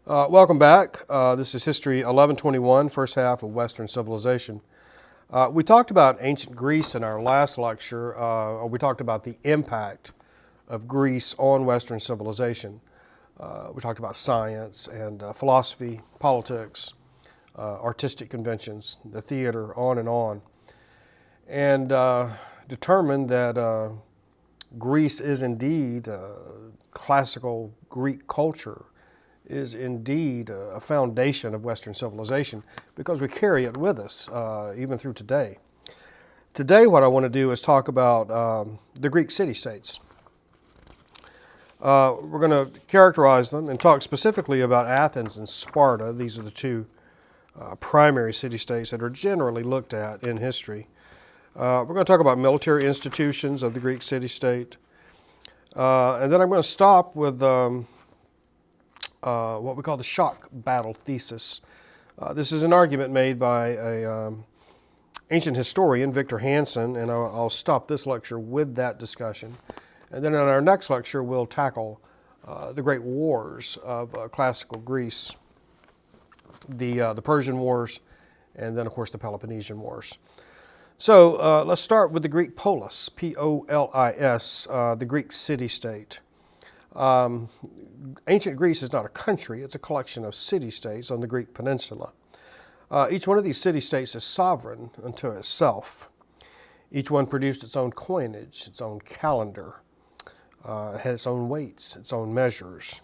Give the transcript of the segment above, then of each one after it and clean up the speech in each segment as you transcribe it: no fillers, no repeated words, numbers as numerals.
Welcome back. This is History 1121, first half of Western civilization. We talked about ancient Greece in our last lecture. We talked about the impact of Greece on Western civilization. We talked about science and philosophy, politics, artistic conventions, the theater, on, and determined that Greece is indeed classical Greek culture is indeed a foundation of Western civilization because we carry it with us even through today. Today what I want to do is talk about the Greek city-states. We're going to characterize them and talk specifically about Athens and Sparta. These are the two primary city-states that are generally looked at in history. We're going to talk about military institutions of the Greek city-state. And then I'm going to stop with what we call the shock battle thesis. This is an argument made by an ancient historian, Victor Hansen, and I'll stop this lecture with that discussion. And then in our next lecture, we'll tackle the great wars of classical Greece, the Persian Wars, and then, of course, the Peloponnesian Wars. So let's start with the Greek polis, P-O-L-I-S, the Greek city-state. Ancient Greece is not a country, it's a collection of city-states on the Greek peninsula. Each one of these city-states is sovereign unto itself. Each one produced its own coinage, its own calendar, had its own weights, its own measures.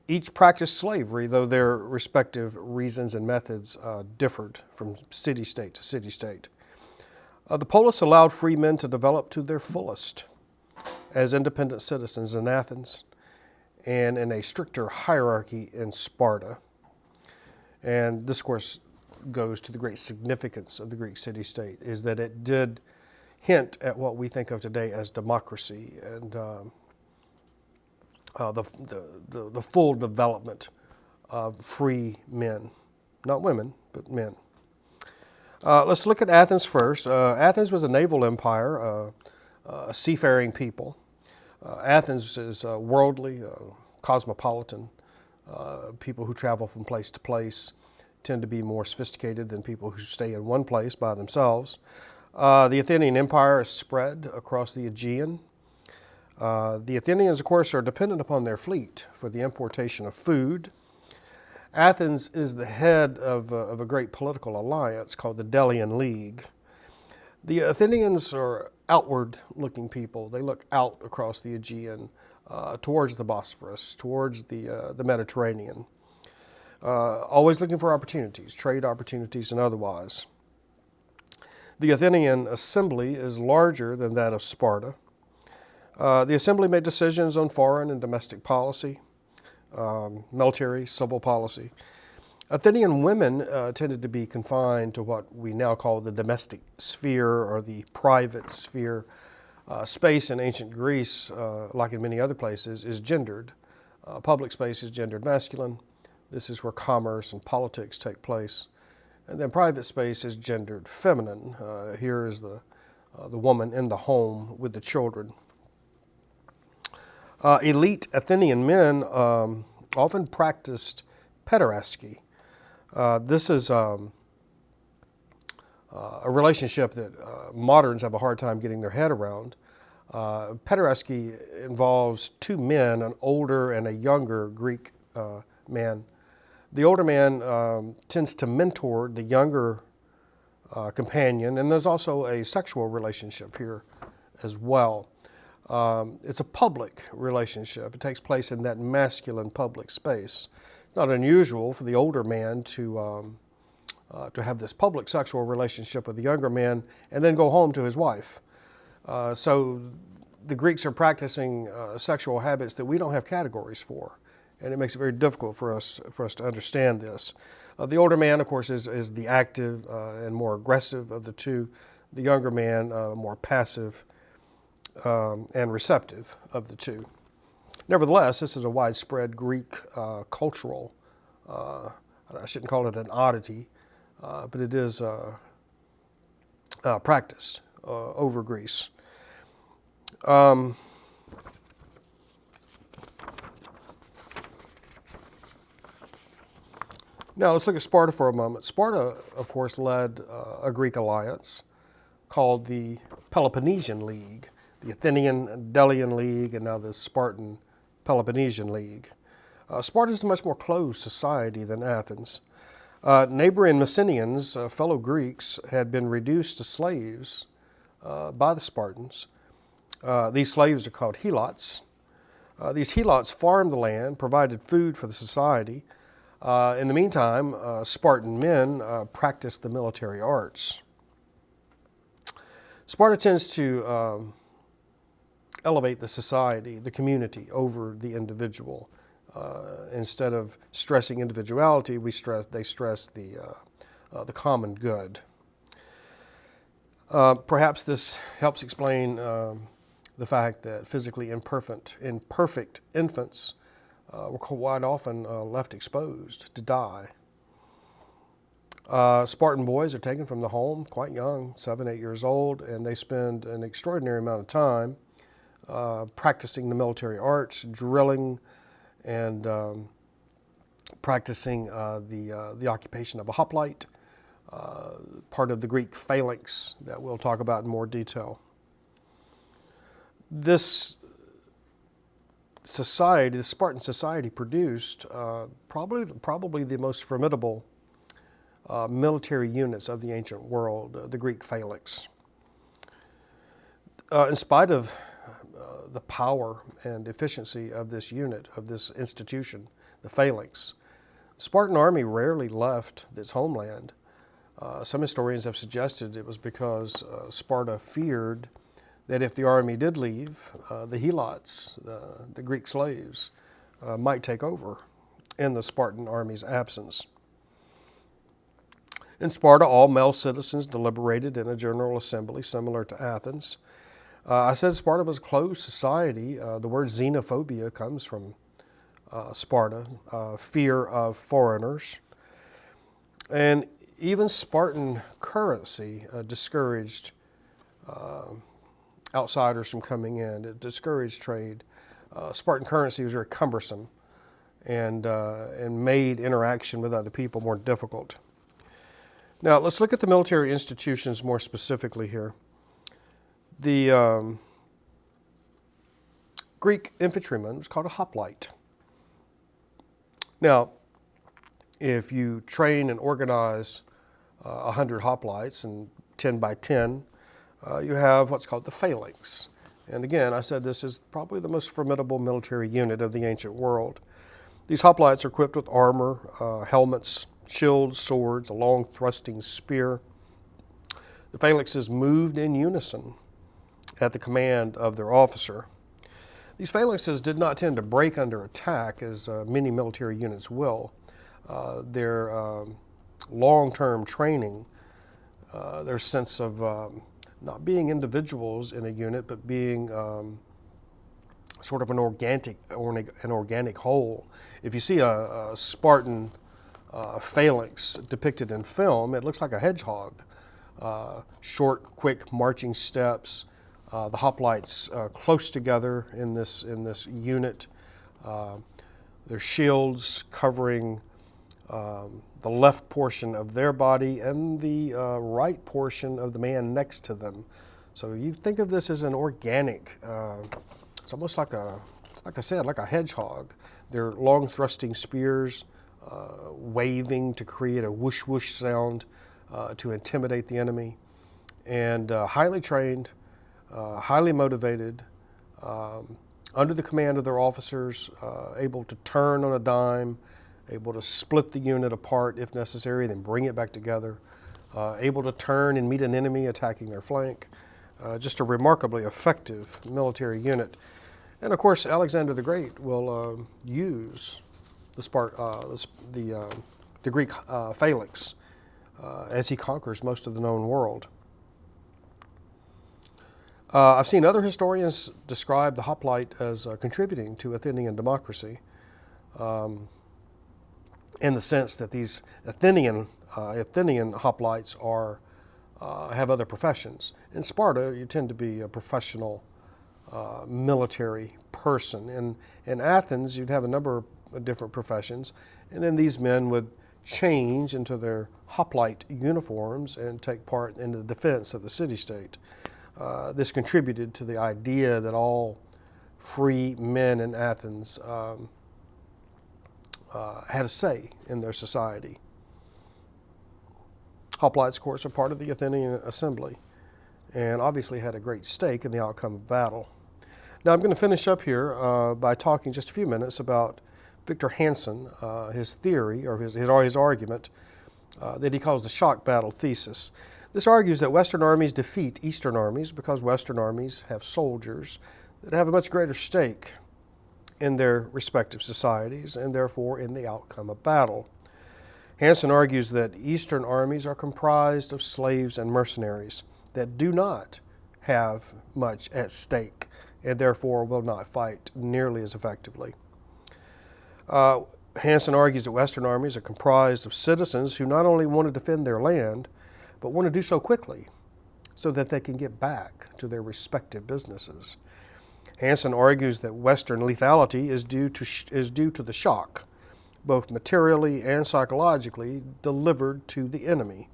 Each practiced slavery, though their respective reasons and methods differed from city-state to city-state. The polis allowed free men to develop to their fullest as independent citizens in Athens and in a stricter hierarchy in Sparta. And this, of course, goes to the great significance of the Greek city-state, is that it did hint at what we think of today as democracy and the full development of free men, not women, but men. Let's look at Athens first. Athens was a naval empire, a seafaring people. Athens is worldly, cosmopolitan. People who travel from place to place tend to be more sophisticated than people who stay in one place by themselves. The Athenian Empire is spread across the Aegean. The Athenians, of course, are dependent upon their fleet for the importation of food. Athens is the head of a great political alliance called the Delian League. The Athenians are outward-looking people. They look out across the Aegean, towards the Bosphorus, towards the Mediterranean, always looking for opportunities, trade opportunities and otherwise. The Athenian assembly is larger than that of Sparta. The assembly made decisions on foreign and domestic policy, military, civil policy. Athenian women tended to be confined to what we now call the domestic sphere or the private sphere. Space in ancient Greece, like in many other places, is gendered. Public space is gendered masculine. This is where commerce and politics take place. And then private space is gendered feminine. Here is the woman in the home with the children. Elite Athenian men often practiced pederasty. This is a relationship that moderns have a hard time getting their head around. Pederasty involves two men, an older and a younger Greek man. The older man tends to mentor the younger companion, and there's also a sexual relationship here as well. It's a public relationship. It takes place in that masculine public space. It's not unusual for the older man to have this public sexual relationship with the younger man and then go home to his wife. So the Greeks are practicing sexual habits that we don't have categories for, and it makes it very difficult for us to understand this. The older man, of course, is the active and more aggressive of the two. The younger man, more passive and receptive of the two. Nevertheless, this is a widespread Greek cultural, I shouldn't call it an oddity, but it is practiced over Greece. Now let's look at Sparta for a moment. Sparta, of course, led a Greek alliance called the Peloponnesian League, the Athenian Delian League, and now the Spartan Peloponnesian League. Sparta is a much more closed society than Athens. Neighboring Messenians, fellow Greeks, had been reduced to slaves by the Spartans. These slaves are called helots. These helots farmed the land, provided food for the society. In the meantime, Spartan men practiced the military arts. Sparta tends to elevate the society, the community, over the individual. Instead of stressing individuality, they stress the common good. Perhaps this helps explain the fact that physically imperfect infants were quite often left exposed to die. Spartan boys are taken from the home quite young, 7, 8 years old, and they spend an extraordinary amount of time practicing the military arts, drilling, and practicing the occupation of a hoplite, part of the Greek phalanx that we'll talk about in more detail. This society, the Spartan society, produced probably the most formidable military units of the ancient world, the Greek phalanx. In spite of the power and efficiency of this unit, of this institution, the phalanx, the Spartan army rarely left its homeland. Some historians have suggested it was because Sparta feared that if the army did leave, the helots, the Greek slaves, might take over in the Spartan army's absence. In Sparta, all male citizens deliberated in a general assembly similar to Athens. I said Sparta was a closed society. The word xenophobia comes from Sparta, fear of foreigners. And even Spartan currency discouraged outsiders from coming in. It discouraged trade. Spartan currency was very cumbersome and made interaction with other people more difficult. Now, let's look at the military institutions more specifically here. The Greek infantryman was called a hoplite. Now, if you train and organize 100 hoplites and 10 by 10, you have what's called the phalanx. And again, I said this is probably the most formidable military unit of the ancient world. These hoplites are equipped with armor, helmets, shields, swords, a long thrusting spear. The phalanxes moved in unison at the command of their officer. These phalanxes did not tend to break under attack as many military units will. Their long-term training, their sense of not being individuals in a unit, but being sort of an organic whole. If you see a Spartan phalanx depicted in film, it looks like a hedgehog. Short, quick marching steps. The hoplites close together in this unit. Their shields covering the left portion of their body and the right portion of the man next to them. So you think of this as an organic. It's almost like I said, like a hedgehog. They're long thrusting spears, waving to create a whoosh whoosh sound to intimidate the enemy, and highly trained, highly motivated, under the command of their officers, able to turn on a dime, able to split the unit apart if necessary, then bring it back together, able to turn and meet an enemy attacking their flank. Just a remarkably effective military unit. And of course, Alexander the Great will use the Greek phalanx as he conquers most of the known world. I've seen other historians describe the hoplite as contributing to Athenian democracy in the sense that these Athenian hoplites have other professions. In Sparta, you tend to be a professional military person. In Athens, you'd have a number of different professions, and then these men would change into their hoplite uniforms and take part in the defense of the city-state. This contributed to the idea that all free men in Athens had a say in their society. Hoplites, of course, are part of the Athenian assembly and obviously had a great stake in the outcome of battle. Now I'm going to finish up here by talking just a few minutes about Victor Hansen, his theory or his argument that he calls the shock battle thesis. This argues that Western armies defeat Eastern armies because Western armies have soldiers that have a much greater stake in their respective societies and therefore in the outcome of battle. Hansen argues that Eastern armies are comprised of slaves and mercenaries that do not have much at stake and therefore will not fight nearly as effectively. Hansen argues that Western armies are comprised of citizens who not only want to defend their land, but want to do so quickly so that they can get back to their respective businesses. Hansen argues that Western lethality is due to the shock, both materially and psychologically, delivered to the enemy.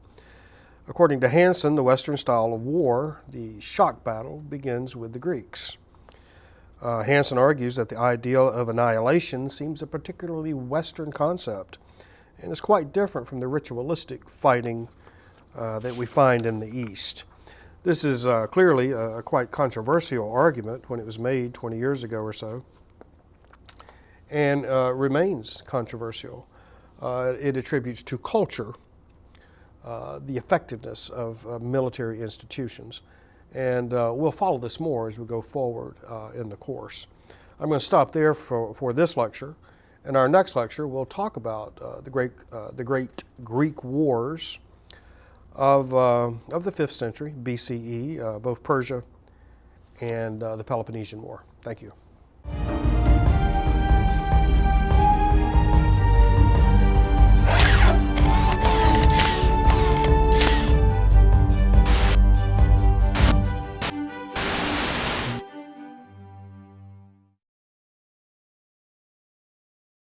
According to Hansen, the Western style of war, the shock battle, begins with the Greeks. Hansen argues that the idea of annihilation seems a particularly Western concept and is quite different from the ritualistic fighting that we find in the East. This is clearly a quite controversial argument when it was made 20 years ago or so, and remains controversial. It attributes to culture the effectiveness of military institutions. And we'll follow this more as we go forward in the course. I'm going to stop there for this lecture. In our next lecture, we'll talk about the great Greek wars of the 5th century BCE, both Persia and the Peloponnesian War. Thank you.